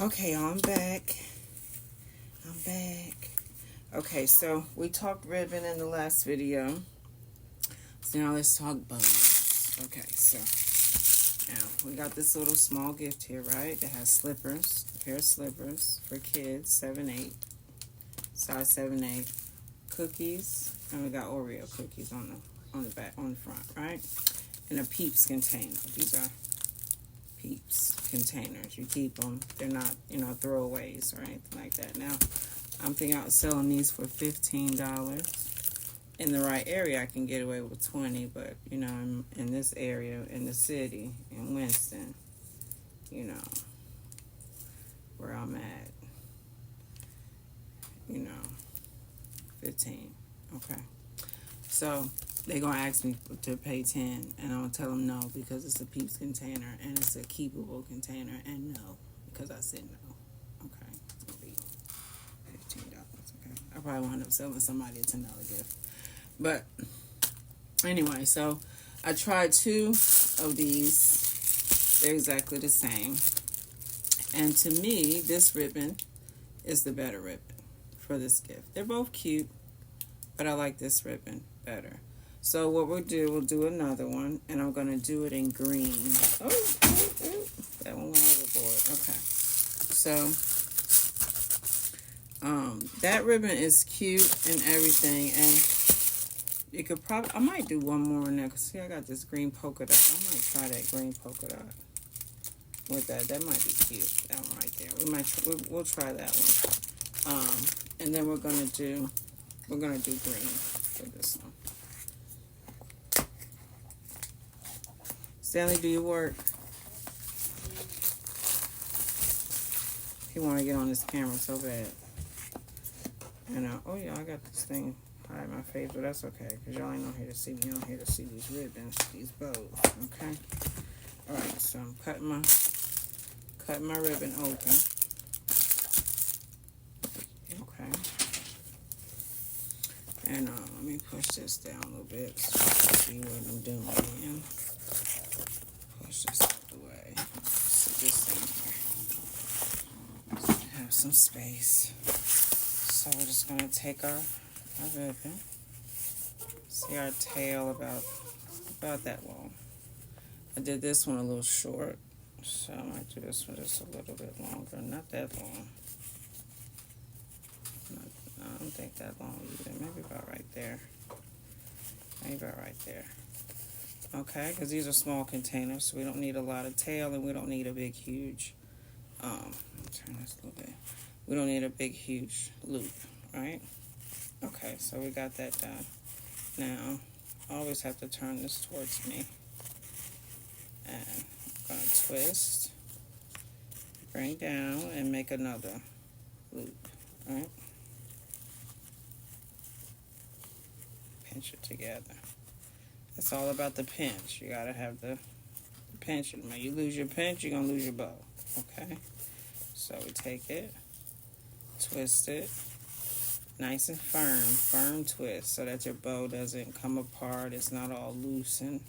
Okay, I'm back. I'm back. Okay, so we talked ribbon in the last video. So now let's talk bows. Okay, so now we got this little small gift here, right? That has slippers, a pair of slippers for kids, 7-8, size 7-8, cookies, and we got Oreo cookies on the back, on the front, right? And a Peeps container. These are Peeps containers. You keep them. They're not, throwaways or anything like that. Now, I'm thinking about selling these for $15. In the right area, I can get away with 20, but, in this area, in the city, in Winston, where I'm at, 15. Okay. So, they're going to ask me to pay 10, and I'm going to tell them no because it's a Peeps container, and it's a keepable container, and no, because I said no. Okay. It's going to be $15. Okay. I probably wind up selling somebody a $10 gift. But, anyway, so I tried 2 of these. They're exactly the same. And to me, this ribbon is the better ribbon for this gift. They're both cute, but I like this ribbon better. So what we'll do another one, and I'm going to do it in green. Oh, that one went overboard. Okay. So, that ribbon is cute and everything, and you could probably, I might do one more in there, because see, I got this green polka dot. I might try that green polka dot with that. That might be cute, that one right there. We'll try that one. And then we're going to do green for this one. Stanley, do you work? He want to get on this camera so bad. And oh yeah, I got this thing hide my face, but that's okay, because y'all ain't on here to see me. Y'all here to see these ribbons, these bows. Okay. All right. So I'm cutting my ribbon open. Okay. And let me push this down a little bit so you can see what I'm doing. And push this out the way. Sit this in here. So I have some space. So we're just gonna take our ribbon. See our tail about that long. I did this one a little short, so I might do this one just a little bit longer. Not that long. I don't think that long either. Maybe about right there. Maybe about right there. Okay, because these are small containers, so we don't need a lot of tail, and we don't need a big, huge, turn this a little bit. We don't need a big, huge loop, right? Okay, so we got that done. Now, I always have to turn this towards me. And I'm going to twist, bring down, and make another loop, right? Pinch it together. It's all about the pinch. You got to have the pinch. When you lose your pinch, you're going to lose your bow, okay? So we take it, twist it, nice and firm twist, so that your bow doesn't come apart. It's not all loose and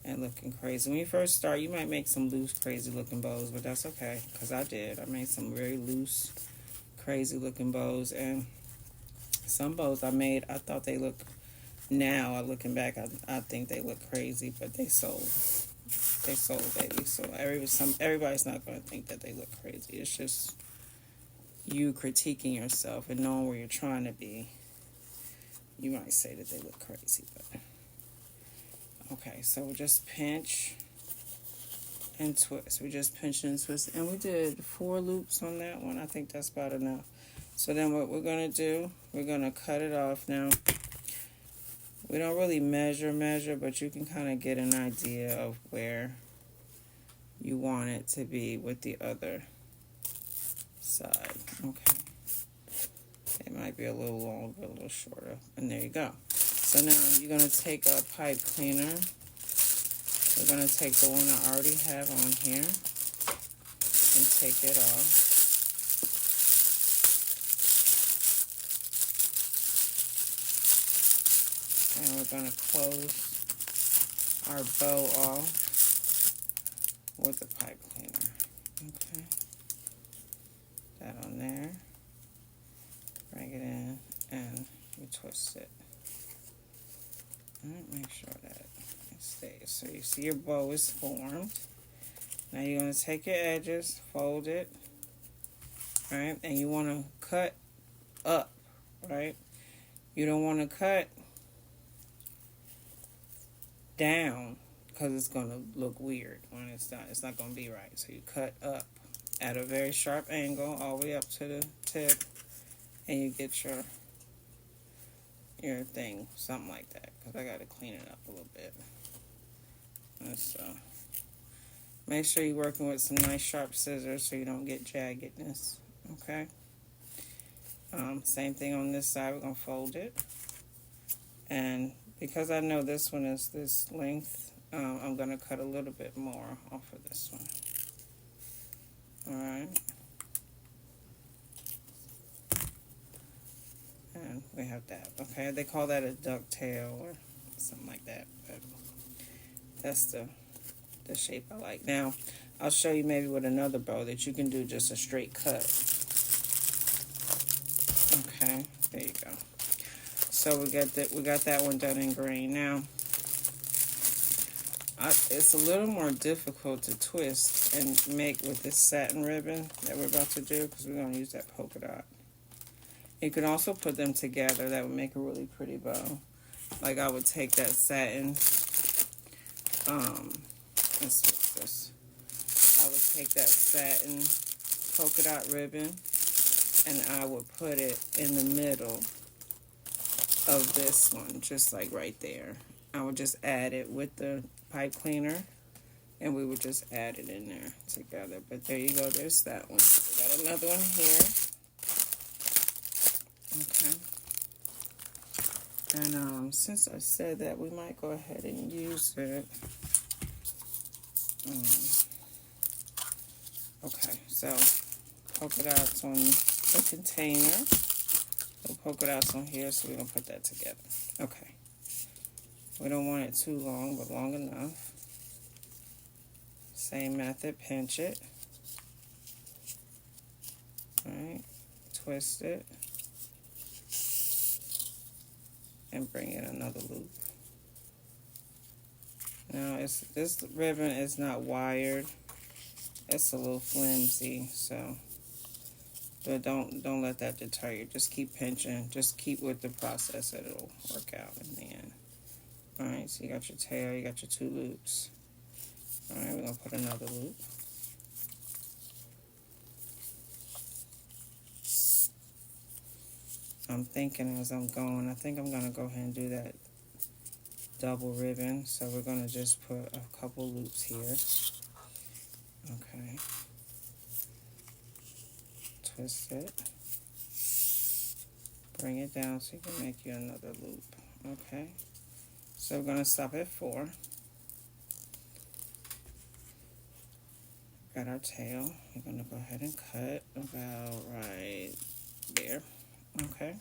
looking crazy. When you first start, you might make some loose, crazy looking bows, but that's okay, because I did. I made some very loose, crazy looking bows, and some bows I made, I thought they looked, now looking back, I think they look crazy, but they sold. They sold, baby. So everybody's not going to think that they look crazy. It's just you critiquing yourself and knowing where you're trying to be. You might say that they look crazy, but okay. So we just pinch and twist. We just pinch and twist, and we did 4 loops on that one. I think that's about enough. So then what we're gonna do? We're gonna cut it off now. We don't really measure, but you can kind of get an idea of where you want it to be with the other side. Okay. It might be a little longer, a little shorter. And there you go. So now you're going to take a pipe cleaner. We're going to take the one I already have on here and take it off. And we're going to close our bow off with the pipe cleaner. Okay. twist it. All right, make sure that it stays. So you see your bow is formed. Now you're going to take your edges, fold it, right? And you want to cut up, right? You don't want to cut down because it's going to look weird when it's done. It's not going to be right. So you cut up at a very sharp angle all the way up to the tip, and you get your thing, something like that, because I got to clean it up a little bit. So make sure you're working with some nice sharp scissors so you don't get jaggedness. Okay. Same thing on this side. We're going to fold it, and because I know this one is this length, I'm going to cut a little bit more off of this one. Alright. And we have that. Okay, they call that a ducktail or something like that, but that's the shape I like. Now, I'll show you maybe with another bow that you can do just a straight cut. Okay, there you go. So we got that one done in green. Now, it's a little more difficult to twist and make with this satin ribbon that we're about to do because we're going to use that polka dot. You can also put them together. That would make a really pretty bow. Like I would take that satin, let's switch this. I would take that satin polka dot ribbon and I would put it in the middle of this one, just like right there. I would just add it with the pipe cleaner and we would just add it in there together. But there you go, there's that one. We got another one here. Okay. And since I said that, we might go ahead and use it. Okay, so polka dots on the container. So polka dots on here, so we're going to put that together. Okay. We don't want it too long, but long enough. Same method, pinch it. Alright, twist it. And bring in another loop. Now, this ribbon is not wired. It's a little flimsy, so but don't let that deter you. Just keep pinching. Just keep with the process, and it'll work out in the end. All right, so you got your tail, you got your 2 loops. All right, we're gonna put another loop. I'm thinking as I'm going, I think I'm going to go ahead and do that double ribbon. So we're going to just put a couple loops here. Okay. Twist it. Bring it down so you can make you another loop. Okay. So we're going to stop at 4. Got our tail. We're going to go ahead and cut about right there. Okay,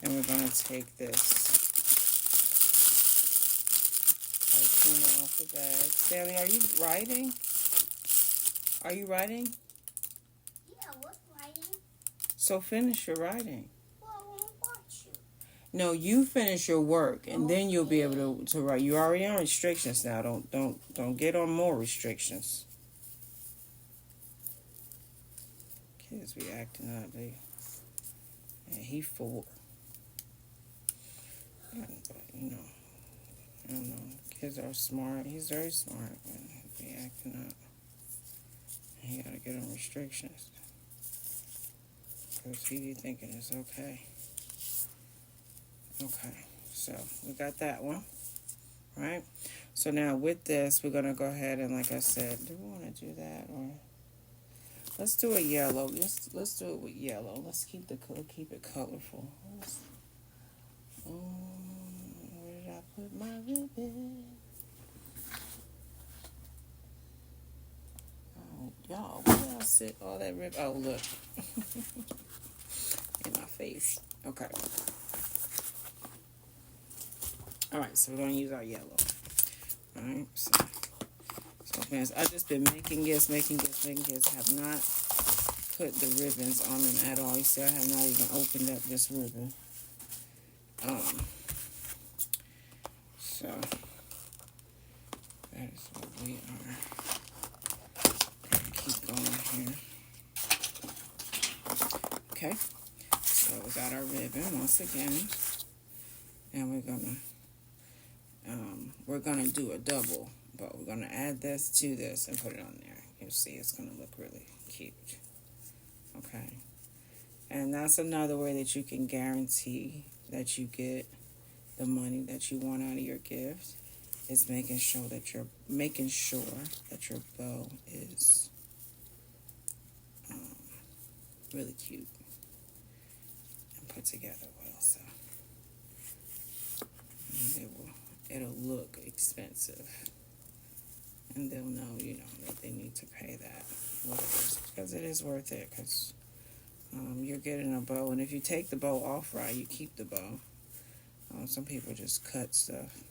and we're going to take this cleaner off the bag. Stanley, are you writing? Are you writing? Yeah, what's writing? So finish your writing. Well, I won't watch you. No, you finish your work, and then you'll be able to write. You're already on restrictions now. Don't get on more restrictions. Kids be acting up. And he 4. And, you know, I don't know. Kids are smart. He's very smart, but he be acting up. And he gotta get on restrictions. Because he be thinking it's okay. Okay, so we got that one. Right? So now with this, we're gonna go ahead and, like I said, do we want to do that or? Let's do a yellow. Let's do it with yellow. Let's keep it colorful. Where did I put my ribbon? Oh, y'all, where did I sit all that ribbon? Oh, look. In my face. Okay. All right, so we're going to use our yellow. All right, so friends, I've just been making gifts. Have not put the ribbons on them at all. You see, I have not even opened up this ribbon. So that is what we are gonna keep going here. Okay, so we got our ribbon once again, and we're gonna do a double, but we're gonna add this to this and put it on there. You'll see it's gonna look really cute. Okay, and that's another way that you can guarantee that you get the money that you want out of your gift, is making sure that your bow is really cute and put together well. So it'll look expensive, and they'll know, that they need to pay that, what it is, because it is worth it. Because you're getting a bow, and if you take the bow off right, you keep the bow. Some people just cut stuff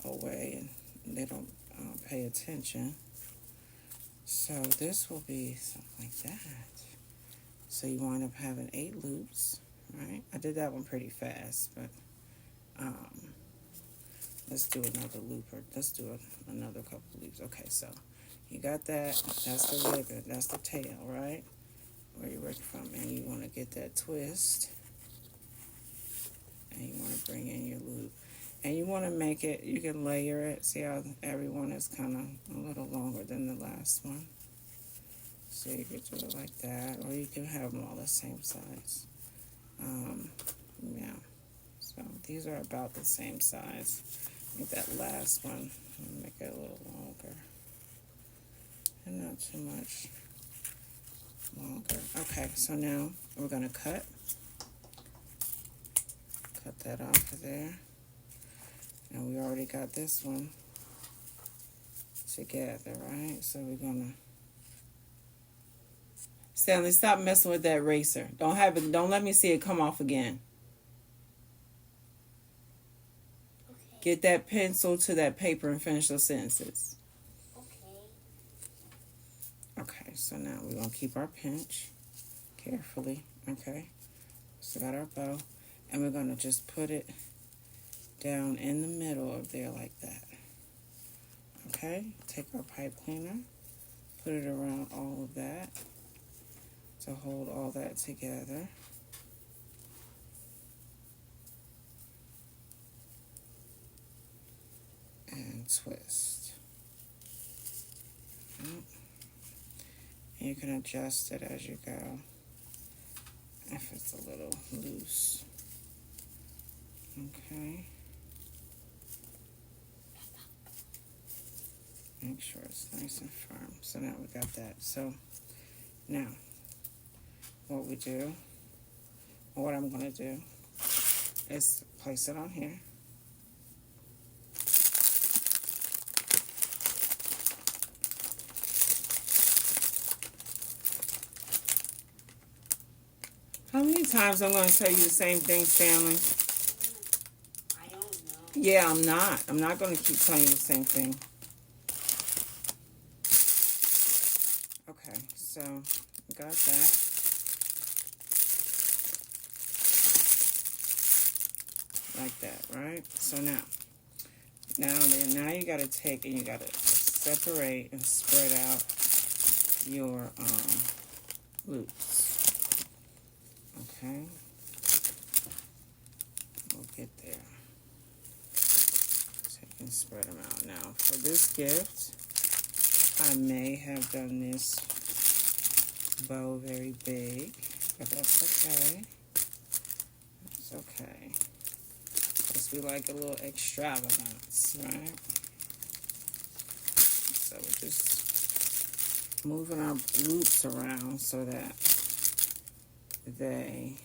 away and they don't pay attention. So this will be something like that. So you wind up having 8 loops, right? I did that one pretty fast, but let's do another loop, or let's do another couple loops. Okay, so you got that. That's the ribbon. That's the tail, right? Where you're working from, and you want to get that twist, and you want to bring in your loop, and you want to make it. You can layer it. See how every one is kind of a little longer than the last one. So you could do it like that, or you can have them all the same size. Yeah. So these are about the same size. I think that last one, make it a little longer, and not too much longer. Okay, so now we're gonna cut that off of there, and we already got this one together, right? So we're gonna, Stanley, stop messing with that eraser. Don't let me see it come off again. Okay. Get that pencil to that paper and finish those sentences. Okay, so now we're going to keep our pinch carefully, okay? So got our bow, and we're going to just put it down in the middle of there like that. Okay, take our pipe cleaner, put it around all of that to hold all that together. And twist. You can adjust it as you go if it's a little loose. Okay. Make sure it's nice and firm. So now we got that. So now what I'm going to do is place it on here. How many times I'm going to tell you the same thing, Stanley? I don't know. Yeah, I'm not. I'm not going to keep telling you the same thing. Okay, so got that. Like that, right? So now you got to take and you got to separate and spread out your loops. Okay, we'll get there. So you can spread them out. Now, for this gift, I may have done this bow very big, but that's okay. It's okay. Because we like a little extravagance, right? So we're just moving our loops around so that they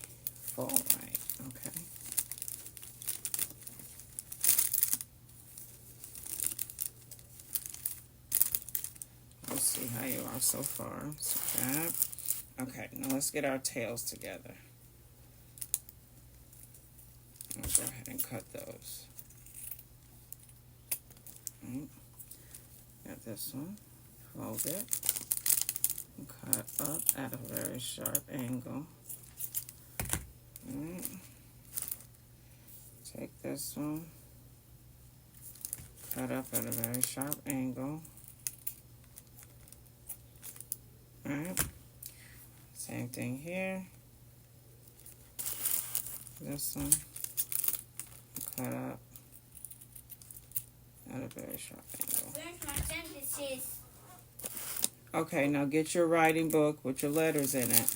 fall right, okay? Let's see how you are so far. So that. Okay, now let's get our tails together. I'll go ahead and cut those. Right. Got this one. Fold it. And cut up at a very sharp angle. Right. Take this one, cut up at a very sharp angle. Alright, same thing here. This one, cut up at a very sharp angle. Where's my sentences? Okay, now get your writing book with your letters in it,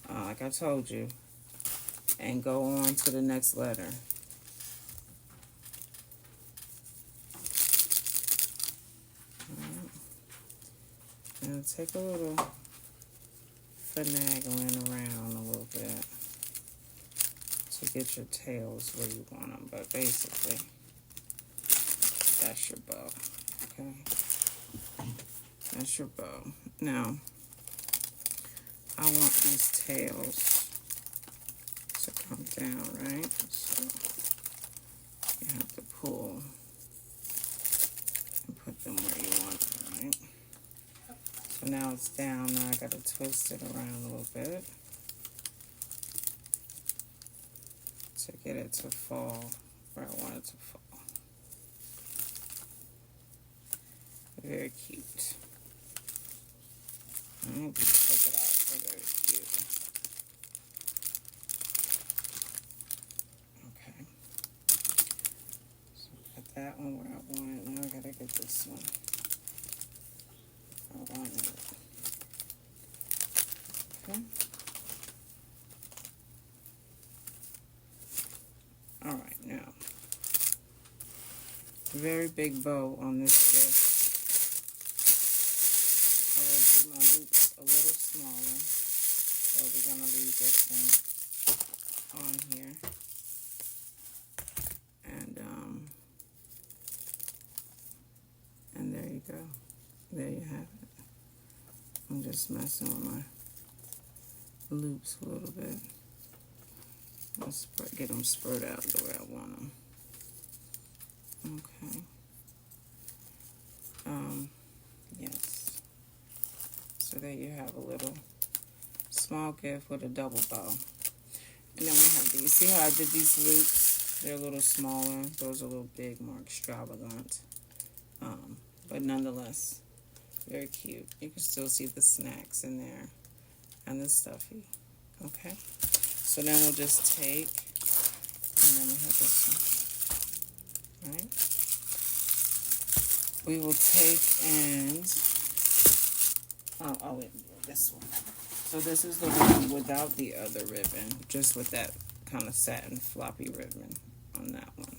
like I told you, and go on to the next letter. Now take a little finagling around a little bit to get your tails where you want them, but basically that's your bow. Okay, that's your bow. Now I want these tails to come down, right? So you have to pull and put them where you want them, right? So now it's down. Now I got to twist it around a little bit to get it to fall where I want it to fall. Very cute. Alright, just take it out. They're very cute. Okay. So put that one where I want it. Now I gotta get this one. I want it. Okay. Alright, now. Very big bow on this gift. I will do my loops a little smaller. So we're going to leave this one on here. And there you go. There you have it. I'm just messing with my loops a little bit. Let's get them spread out the way I want them. Okay. Yes. So there you have a little small gift with a double bow. And then we have these. See how I did these loops? They're a little smaller. Those are a little big, more extravagant. But nonetheless, very cute. You can still see the snacks in there and the stuffy. Okay. So then we'll just take, and then we have this one. All right. We will take and, wait, this one. So this is the one without the other ribbon, just with that kind of satin floppy ribbon on that one.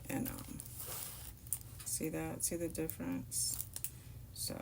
And see that? See the difference?